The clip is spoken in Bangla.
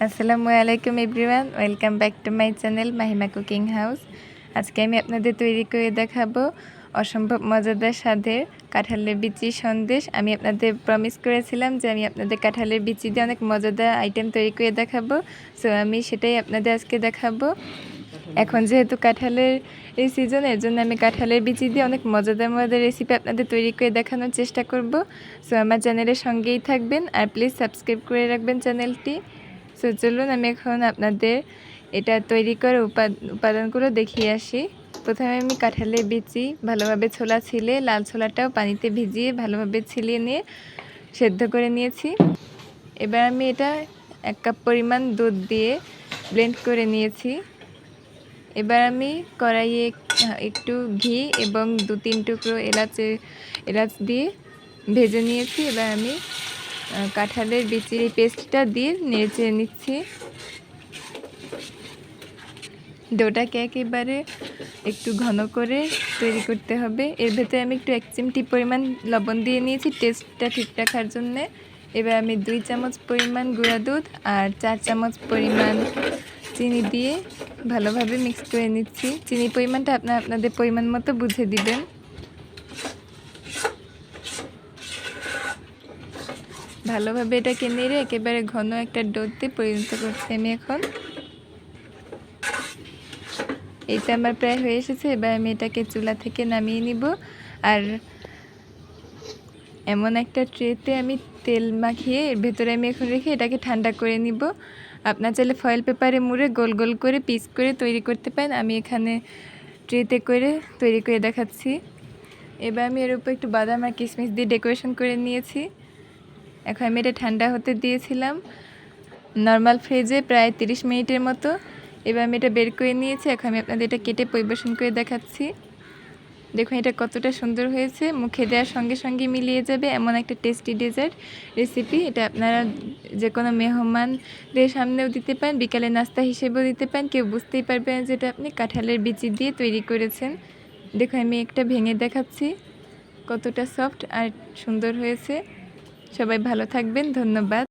আসসালামু আলাইকুম everyone, welcome back to my channel Mahima cooking house. আজকে আমি আপনাদের তৈরি করে দেখাবো অসম্ভব মজাদার স্বাদের কাঁঠালের বিচি সন্দেশ। আমি আপনাদের প্রমিস করেছিলাম যে আমি আপনাদের কাঁঠালের বিচি দিয়ে অনেক মজাদার আইটেম তৈরি করে দেখাবো। সো আমি সেটাই আপনাদের আজকে দেখাবো। এখন যেহেতু কাঁঠালের এই সিজন, এর জন্য আমি কাঁঠালের বিচি দিয়ে অনেক মজাদার মজাদার রেসিপি আপনাদের তৈরি করে দেখানোর চেষ্টা করব। সো আমার চ্যানেলের সঙ্গেই থাকবেন আর প্লিজ সাবস্ক্রাইব করে রাখবেন চ্যানেলটি। সো চলুন আমি এখন আপনাদের এটা তৈরি করার উপাদানগুলো দেখিয়ে আসি। প্রথমে আমি কাঁঠালের বিচি ভালোভাবে ছোলা ছিলে, লাল ছোলাটাও পানিতে ভিজিয়ে ভালোভাবে ছিলিয়ে নিয়ে সেদ্ধ করে নিয়েছি। এবার আমি এটা 1 কাপ পরিমাণ দুধ দিয়ে ব্লেন্ড করে নিয়েছি। এবার আমি কড়াইয়ে একটু ঘি এবং 2-3 টুকরো এলাচ দিয়ে ভেজে নিয়েছি। এবার আমি কাঁঠালের বিচির এই পেস্টটা দিয়ে নেড়ে নিচ্ছি। ডোটাকে একেবারে একটু ঘন করে তৈরি করতে হবে। এর ভেতরে আমি একটু 1 চিমটি পরিমাণ লবণ দিয়ে নিয়েছি টেস্টটা ঠিক রাখার জন্যে। এবার আমি 2 চামচ পরিমাণ গুঁড়া দুধ আর 4 চামচ পরিমাণ চিনি দিয়ে ভালোভাবে মিক্স করে নিচ্ছি। চিনির পরিমাণটা আপনাদের পরিমাণ মতো বুঝে দিবেন। ভালোভাবে এটাকে নেড়ে একেবারে ঘন একটা ডোতে পরিণত করছি আমি এখন। এইটা আমার প্রায় হয়ে এসেছে। এবার আমি এটাকে চুলা থেকে নামিয়ে নিব। আর এমন একটা ট্রেতে আমি তেল মাখিয়ে এর ভেতরে আমি এখন রেখে এটাকে ঠান্ডা করে নিব। আপনার চাইলে ফয়েল পেপারে মুড়ে গোল গোল করে পিস করে তৈরি করতে পারেন। আমি এখানে ট্রেতে করে তৈরি করে দেখাচ্ছি। এবার আমি এর উপর একটু বাদাম আর কিশমিশ দিয়ে ডেকোরেশন করে নিয়েছি। এখন আমি এটা ঠান্ডা হতে দিয়েছিলাম নর্মাল ফ্রিজে প্রায় 30 মিনিটের মতো। এবার আমি এটা বের করে নিয়েছি। এখন আমি আপনাদের এটা কেটে পরিবেশন করে দেখাচ্ছি। দেখুন এটা কতটা সুন্দর হয়েছে, মুখে দেওয়ার সঙ্গে সঙ্গে মিলিয়ে যাবে এমন একটা টেস্টি ডেজার্ট রেসিপি। এটা আপনারা যে কোনো মেহমানদের সামনেও দিতে পারেন, বিকালে নাস্তা হিসেবেও দিতে পারেন। কেউ বুঝতেই পারবে না যেটা আপনি কাঁঠালের বিচি দিয়ে তৈরি করেছেন। দেখুন আমি একটা ভেঙে দেখাচ্ছি কতটা সফট আর সুন্দর হয়েছে। সবাই ভালো থাকবেন, ধন্যবাদ।